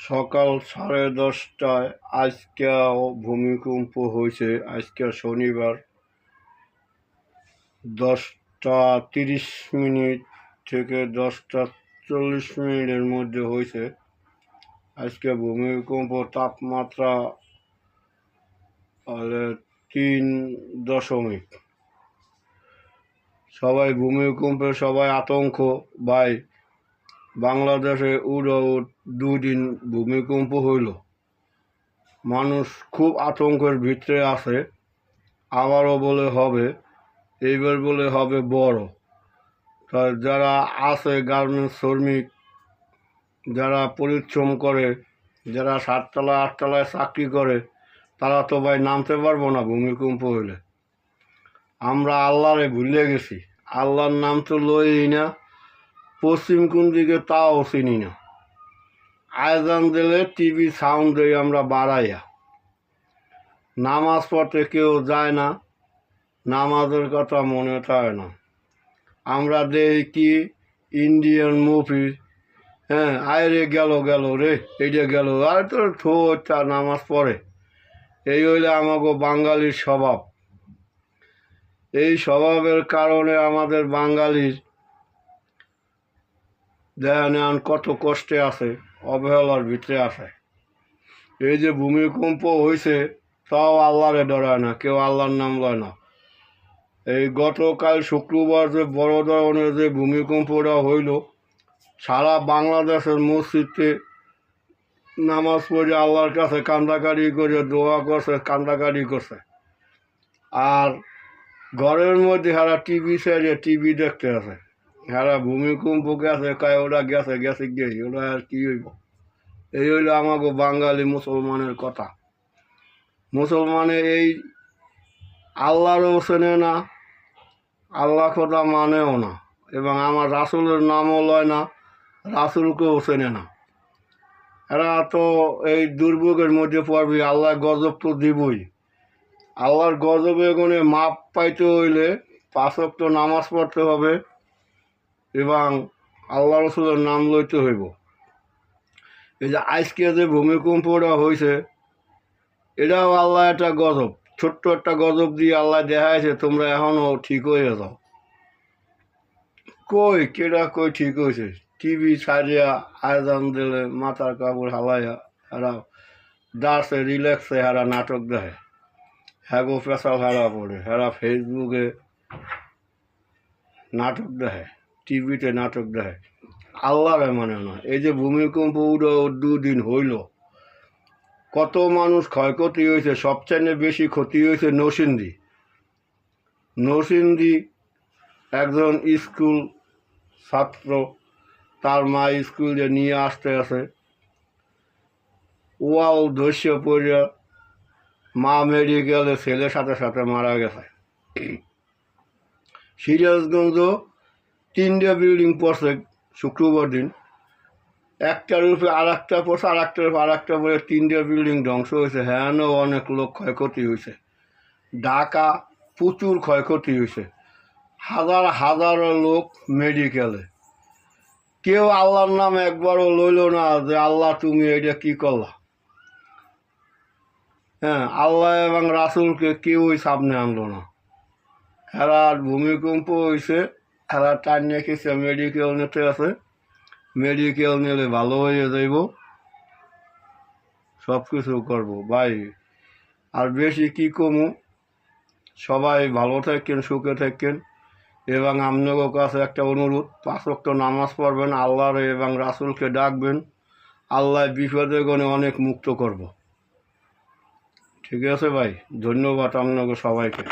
সকাল 10:30টায় আজকেও ভূমিকম্প হয়েছে। আজকে শনিবার 10টা 30 মিনিট থেকে 10টা 40 মিনিটের মধ্যে হয়েছে। আজকে ভূমিকম্প তাপমাত্রা 3 দশমিক। সবাই ভূমিকম্পে সবাই আতঙ্ক ভাই। বাংলাদেশে উড়াউট 2 দিন ভূমিকম্প হইল, মানুষ খুব আতঙ্কের ভিতরে আছে। আবারও বলে হবে, এইবার বলে হবে বড়। তা যারা আছে গার্মেন্টস শ্রমিক, যারা পরিশ্রম করে, যারা 7তলায় 8তলায় চাকরি করে, তারা তো ভাই নামতে পারবো না ভূমিকম্প হইলে। আমরা আল্লাহরে ভুলে গেছি, আল্লাহর নাম তো লই না। পশ্চিম কোন দিকে তাও চিনি না। আয়োজন দিলে টিভি সাউন্ড দেই আমরা বাড়াইয়া। নামাজ পড়তে কেউ যায় না, নামাজের কথা মনে থাকে না। আমরা দেখি ইন্ডিয়ান মুভি, আয়রে গেল রে, এইটা গেল, আর তো ঠোঁটা নামাজ পড়ে। এই হইলে আমাকে বাঙালির স্বভাব। এই স্বভাবের কারণে আমাদের বাঙালির দেহান কত কষ্টে আছে, অবহেলার ভিতরে আছে। এই যে ভূমিকম্প হয়েছে, তাও আল্লাহরে ডরায় না, কেউ আল্লাহর নাম লয় না। এই গতকাল শুক্রবার যে বড় ধরনের যে ভূমিকম্পটা হইল, সারা বাংলাদেশের মসজিদে নামাজ পড়ে আল্লাহর কাছে কান্দাকাটি করে দোয়া করছে, কান্দাকাটি করছে। আর ঘরের মধ্যে হারা টিভি সাইডে টিভি দেখতে আছে। হারা ভূমিকম্প গেছে, ওরা গেছে গিয়ে ওরা আর কি হইব। এই হইল আমাকে বাঙালি মুসলমানের কথা। মুসলমানে এই আল্লাহরও চেনে না, আল্লাহ কথা মানেও না, এবং আমার রাসূলের নামও লয় না, রাসূলকেও চেনে না। এরা তো এই দুর্ভোগের মধ্যে পড়বি, আল্লাহ গজব তো দিবই। আল্লাহর গজবে গুণে মাপ পাইতে হইলে 5 ওয়াক্ত নামাজ পড়তে হবে এবং আল্লাহ রসুলের নাম লইতে হইব। এই যে আজকে যে ভূমিকম্পটা হয়েছে, এটাও আল্লাহ একটা গজব, ছোট্ট একটা গজব দিয়ে আল্লাহ দেখাইছে তোমরা এখনও ঠিক হয়ে যাও। কেডা ঠিক হয়েছে? টিভি ছাড়িয়া আয়োজন দিলে মাথার কাপড় হালাইয়া এরা ডান্সে রিল্যাক্সে এরা নাটক দেখে, হ্যাগো পেশাল হেরা পড়ে, হেরা ফেসবুকে নাটক দেখে, টিভিতে নাটক দেখে, আল্লাহরে মানে না। এই যে ভূমিকম্প 2 দিন হইল, কত মানুষ ক্ষয়ক্ষতি হয়েছে। সবচেয়ে বেশি ক্ষতি হয়েছে নরসিংদী একজন স্কুল ছাত্র, তার মা স্কুলে নিয়ে আসতে আছে, ওয়াল ধস্য পড়িয়া মা মেডিকেলে, ছেলের সাথে সাথে মারা গেছে। সিরাজগঞ্জ 3টে বিল্ডিং পড়ছে শুক্রবার দিন, একটার উপরে আর একটা পড়ছে, আর একটা পরে 3টে বিল্ডিং ধ্বংস হয়েছে। হ্যাঁ, অনেক লোক ক্ষয়ক্ষতি হয়েছে। ঢাকা প্রচুর ক্ষয়ক্ষতি হয়েছে, হাজার হাজার লোক মেডিকেলে। কেউ আল্লাহর নাম একবারও লইল না যে আল্লাহ তুমি এটা কি করলা। আল্লাহ এবং রাসূলকে কেউই সামনে আনলো না। এরা ভূমিকম্প হয়েছে, এরা টান রেখেছে, মেডিকেল নিতে আছে, মেডিকেল নিলে ভালো হয়ে যাইব, সব কিছু করবো ভাই। আর বেশি কি কমু, সবাই ভালো থাকেন, সুখে থাকেন, এবং আপনাদের কাছে একটা অনুরোধ, 5 ওয়াক্ত নামাজ পড়বেন, আল্লাহর এবং রাসূলকে ডাকবেন, আল্লাহ বিপদে গণে অনেক মুক্ত করব। ঠিক আছে ভাই, ধন্যবাদ আপনাকে সবাইকে।